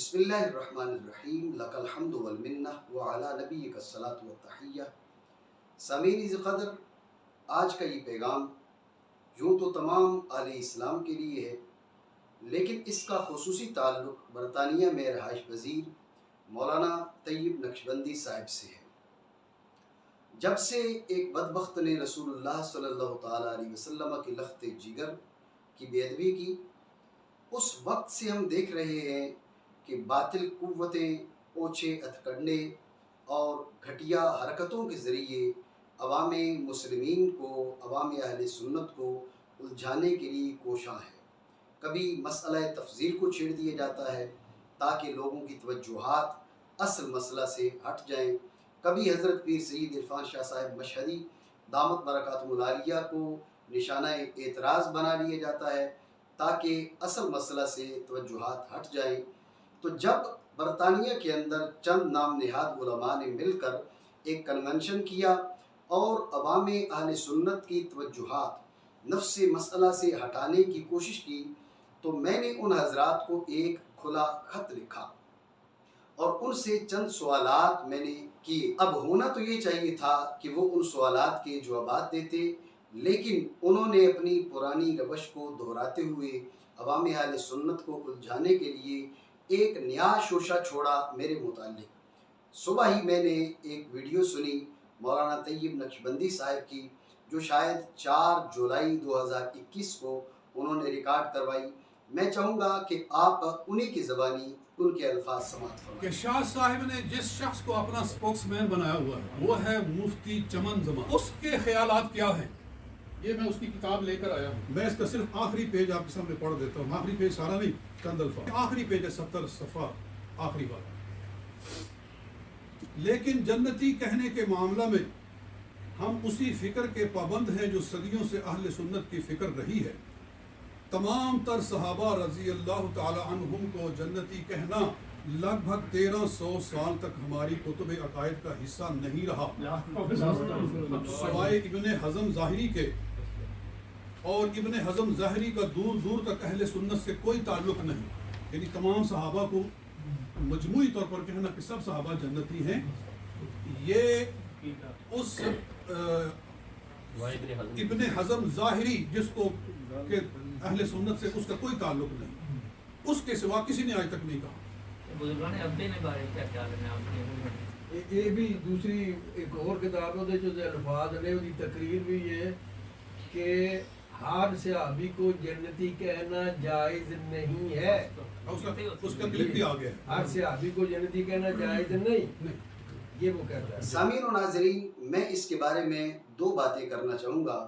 बिस्मिल्लाहिर्रहमानिर्रहीम लकल हम्दु वल मिन्ना व अला नबिय्यिक अस्सलातु व तहिय्या। सामीन इज़ क़दर, आज का ये पैगाम यूँ तो तमाम आले इस्लाम के लिए है, लेकिन इसका खुसूसी ताल्लुक़ बरतानिया में रहाइश पज़ीर मौलाना तैयब नक्शबंदी साहिब से है। जब से एक बदबख्त ने रसूलुल्लाह सल्लल्लाहु तआला अलैहि वसल्लम की लख्त जिगर की बेअदबी की, उस वक्त से हम देख रहे हैं कि बातिल कुव्वतें ओछे हथकंडे और घटिया हरकतों के ज़रिए अवाम मुस्लिमीन को, अवाम अहले सुन्नत को उलझाने के लिए कोशां है। कभी मसला तफज़ील को छेड़ दिया जाता है ताकि लोगों की तवज्जुहात असल मसला से हट जाएं। कभी हज़रत पीर सैयद इरफान शाह साहिब मशहदी दामत बरकातुहुल आलिया को निशाना एतराज़ बना लिया जाता है ताकि असल मसला से तवज्जुहात हट जाएं। तो जब बरतानिया के अंदर चंद नाम निहाद उलमा ने मिलकर एक कन्वेंशन किया और अवाम अहले सुन्नत की तवज्जुहात नफ्स मसला से हटाने की कोशिश की, तो मैंने उन हजरात को एक खुला ख़त लिखा और उनसे चंद सवालात मैंने किए। अब होना तो ये चाहिए था कि वो उन सवालात के जवाब देते, लेकिन उन्होंने अपनी पुरानी रवश को दोहराते हुए अवाम अहले सुन्नत को उलझाने के लिए एक नया शोशा छोड़ा मेरे मुताल्लिक। सुबह ही मैंने एक वीडियो सुनी मौलाना तैयब नक्शबंदी साहिब की, जो शायद 4 जुलाई 2021 को उन्होंने रिकॉर्ड करवाई। मैं चाहूँगा कि आप उन्हीं की ज़बानी उनके अल्फाज समाअत फरमाएं कि शाह साहिब ने जिस शख्स को अपना स्पोक्समैन बनाया हुआ है वो है मुफ्ती चमन ज़मान। उसके ख्यालात क्या हैं, ये मैं उसकी किताब लेकर आया हूँ। मैं इसका सिर्फ आखिरी पेज आपके सामने पढ़ देता हूँ। आखिरी पेज सारा नहीं, चंद अल्फाज। आखिरी पेज है 70 सफ़ा, आखिरी बात। लेकिन जन्नती कहने के मामला में हम उसी फिक्र के पाबंद हैं जो सदियों से अहले सुन्नत की फिक्र रही है। तमाम तर सहाबा रज़ी अल्लाह ताला अन्हुम को जन्नती कहना लगभग 1300 साल तक हमारी कुतुब अकायद का हिस्सा नहीं रहा, सवाए इब्ने हज़म ज़ाहिरी के। और इब्ने हज़म ज़ाहिरी का दूर दूर तक अहले सुन्नत से कोई ताल्लुक़ नहीं। यानी तमाम सहाबा को मजमूई तौर पर कहना कि सब सहाबा जन्नती हैं, ये उस इब्ने हज़म ज़ाहिरी जिसको के अहले सुन्नत से उसका कोई ताल्लुक़ नहीं, उसके सिवा किसी ने आज तक नहीं कहा। ये भी दूसरी एक और किताब है जो अल्फाज ने उसकी तकरीर भी है कि हर सहाबी को जन्नती कहना जायज़ नहीं है। उसका क्लिप भी आ गया है। हर सहाबी को जन्नती कहना जायज़ नहीं, ये वो कहता है। सामीन और नाज़रीन, मैं इसके बारे में 2 बातें करना चाहूँगा।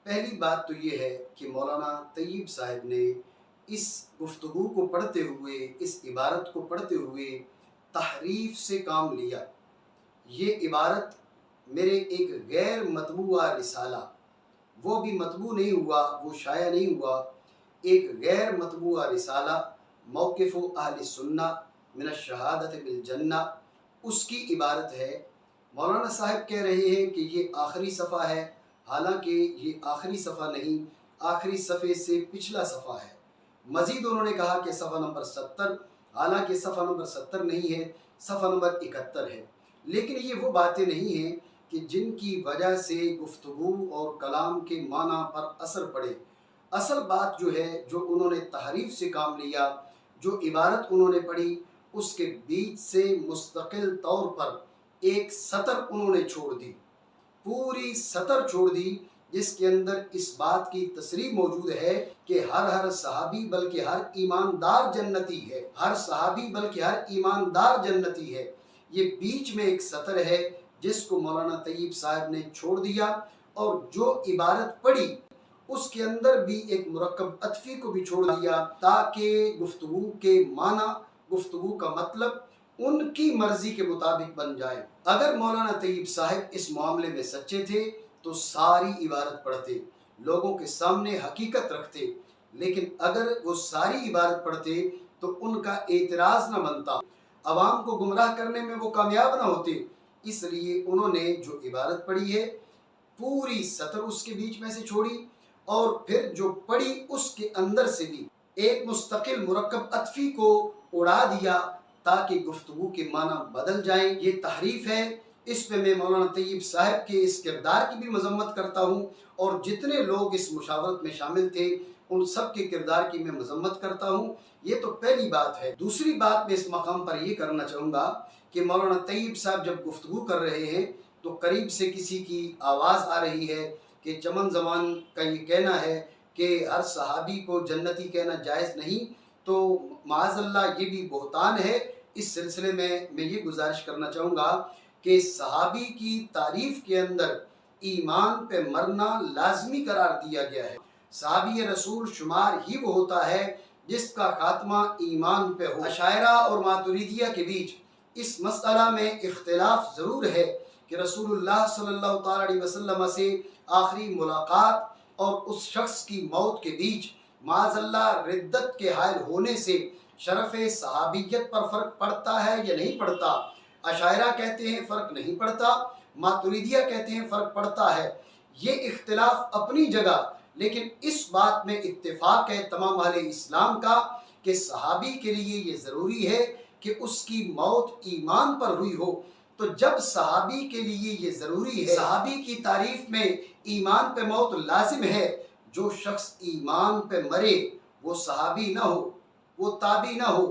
पहली बात तो ये है कि मौलाना तैयब साहिब ने इस गुफ्तगू को पढ़ते हुए, इस इबारत को पढ़ते हुए तहरीफ से काम लिया। ये इबारत मेरे एक गैर मतबूआ रिसाला, वो भी मतबू नहीं हुआ, वो शाया नहीं हुआ, एक गैर मतबूआ रिसाला मौक़िफ़ अहले सुन्ना मिन शहादत बिल जन्ना, उसकी इबारत है। मौलाना साहब कह रहे हैं कि ये आखिरी सफ़ा है, हालांकि ये आखिरी सफ़ा नहीं, आखिरी सफ़े से पिछला सफ़ा है। मज़ीद उन्होंने कहा कि सफ़ा नंबर 70, हालांकि सफ़ा नंबर 70 नहीं है, सफ़ा नंबर 71 है। लेकिन ये वो बातें नहीं हैं कि जिनकी वजह से गुफ्तगू और कलाम के माना पर असर पड़े। असल बात जो है, जो उन्होंने तहरीफ से काम लिया, जो इबारत उन्होंने पढ़ी, उसके बीच से मुस्तकिल तौर पर एक सतर उन्होंने छोड़ दी, पूरी सतर छोड़ दी, जिसके अंदर इस बात की तसरीह मौजूद है कि हर सहाबी बल्कि हर ईमानदार जन्नती है, हर सहाबी बल्कि हर ईमानदार जन्नती है। ये बीच में एक सतर है जिसको मौलाना तैयब साहब ने छोड़ दिया, और जो इबारत पढ़ी उसके अंदर भी एक मुरक्कब अतफी को भी छोड़ दिया, ताकि गुफ्तगू के माना, गुफ्तगू का मतलब उनकी मर्जी के मुताबिक बन जाए। अगर मौलाना तैयब साहब इस मामले में सच्चे थे तो सारी इबारत पढ़ते, लोगों के सामने हकीकत रखते, लेकिन अगर वो सारी इबारत पढ़ते तो उनका एतराज़ न बनता, अवाम को गुमराह करने में वो कामयाब ना होते। इसलिए उन्होंने जो इबारत पढ़ी है, पूरी सतर उसके बीच में से छोड़ी, और फिर जो पढ़ी उसके अंदर से भी एक मुस्तकिल मुरक्कब अतफी को उड़ा दिया ताकि गुफ्तगू के माना बदल जाएं। ये तहरीफ है। इस पे मैं मौलाना तैयब साहब के इस किरदार की भी मजम्मत करता हूँ और जितने लोग इस मुशावरत में शामिल थे उन सब के किरदार की मैं मजम्मत करता हूँ। ये तो पहली बात है। दूसरी बात मैं इस मकाम पर ये करना चाहूँगा कि मौलाना तैयब साहब जब गुफ्तगू कर रहे हैं तो करीब से किसी की आवाज़ आ रही है कि चमन ज़मान का ये कहना है कि हर सहाबी को जन्नती कहना जायज़ नहीं, तो माज़अल्लाह ये भी बहतान है। इस सिलसिले में मैं ये गुजारिश करना चाहूँगा कि सहाबी की तारीफ़ के अंदर ईमान पे मरना लाजमी करार दिया गया है। सहाबी रसूल शुमार ही वो होता है जिसका खात्मा ईमान पे हो। अशायरा और मातुरीदिया के बीच इस मसला में इख्तिलाफ ज़रूर है कि रसूलुल्लाह सल्लल्लाहु ताला अलैहि वसल्लम से आखिरी मुलाकात और उस शख्स की मौत के बीच माज़अल्लाह रिद्दत के हायल होने से शरफ़ सहाबियत पर फ़र्क पड़ता है या नहीं पड़ता। अशायरा कहते हैं फ़र्क नहीं पड़ता, मातुरीदिया कहते हैं फ़र्क पड़ता है। ये इख्तिलाफ अपनी जगह, लेकिन इस बात में इत्तेफाक है तमाम अहले इस्लाम का कि सहाबी के लिए ये ज़रूरी है कि उसकी मौत ईमान पर हुई हो। तो जब सहाबी के लिए ये ज़रूरी है, सहाबी की तारीफ़ में ईमान पे मौत लाजिम है। जो शख्स ईमान पे मरे वो सहाबी ना हो, वो ताबी ना हो,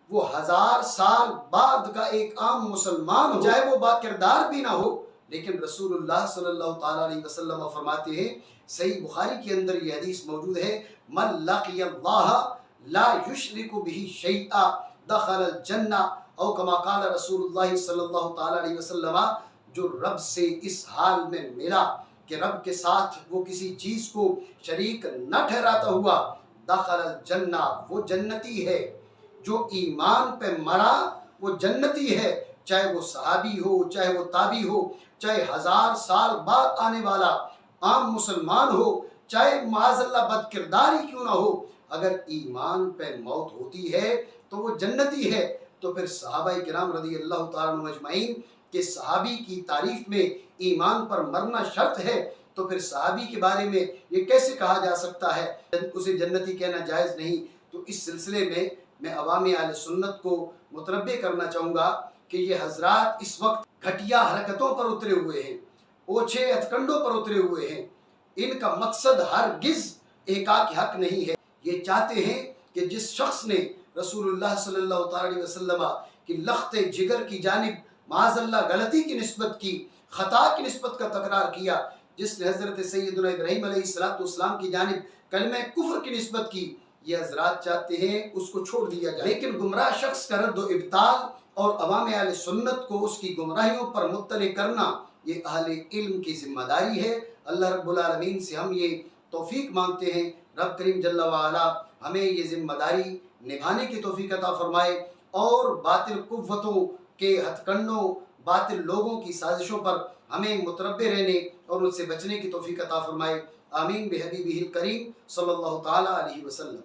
वो 1000 साल बाद का एक आम मुसलमान हो, चाहे वो बाकिरदार भी ना हो, लेकिन रसूलुल्लाह सल्लल्लाहु ताला अलैहि वसल्लम फरमाते हैं, सही बुखारी के अंदर ये हदीस मौजूद है, मन लक़ियल्लाह ला युशरिकु बिही शैआ दखलल जन्ना औ कमा क़ाल रसूलुल्लाह सल्लल्लाहु ताला अलैहि वसल्लम। जो रब से इस हाल में मिला कि रब के साथ वो किसी चीज़ को शरीक न ठहराता हुआ, दखलल जन्ना, वो जन्नती है। जो ईमान पे मरा वो जन्नती है, चाहे वो सहाबी हो, चाहे वो ताबी हो, चाहे 1000 साल बाद आने वाला आम मुसलमान हो, चाहे माज़अल्लाह बदकिरदार ही क्यों ना हो, अगर ईमान पे मौत होती है तो वो जन्नती है। तो फिर सहाबाए किराम रज़ी अल्लाह तआला अन्हुम अजमईन के सहाबी की तारीफ में ईमान पर मरना शर्त है, तो फिर सहाबी के बारे में ये कैसे कहा जा सकता है उसे जन्नती कहना जायज़ नहीं। तो इस सिलसिले में मैं अवामी अहले सुन्नत को मुतरब्बे करना चाहूँगा कि ये हजरात इस वक्त घटिया हरकतों पर उतरे हुए हैं, ओछे हथकंडों पर उतरे हुए हैं। इनका मकसद हरगिज़ एकाक हक नहीं है। ये चाहते हैं कि जिस शख्स ने रसूलुल्लाह सल्लल्लाहु ताला अलैहि वसल्लम की लख्त जिगर की जानिब माज़अल्लाह गलती की निस्बत की, ख़ता की निस्बत का तकरार किया, जिसने हज़रत सैयदना इब्राहीम अलैहिस्सलाम की जानिब कलमे कुफ्र की निस्बत की, ये हज़रात चाहते हैं उसको छोड़ दिया जाए। लेकिन गुमराह शख्स का रद्द व इब्ताल और अवाम अहले सुन्नत को उसकी गुमराहियों पर मुत्तले करना ये अहले इल्म की जिम्मेदारी है। अल्लाह रब्बुल आलमीन से हम ये तौफीक मांगते हैं, रब करीम जल्ला वाला हमें ये जिम्मेदारी निभाने की तौफीक अता फरमाए और बातिल कुव्वतों के हथकंडों, बातिल लोगों की साजिशों पर हमें मुतरब्बे रहने और उनसे बचने की तौफीक अता फरमाए। आमीन बिहबीबिहिल करीम सल्लल्लाहु ताला अलैहि वसल्लम।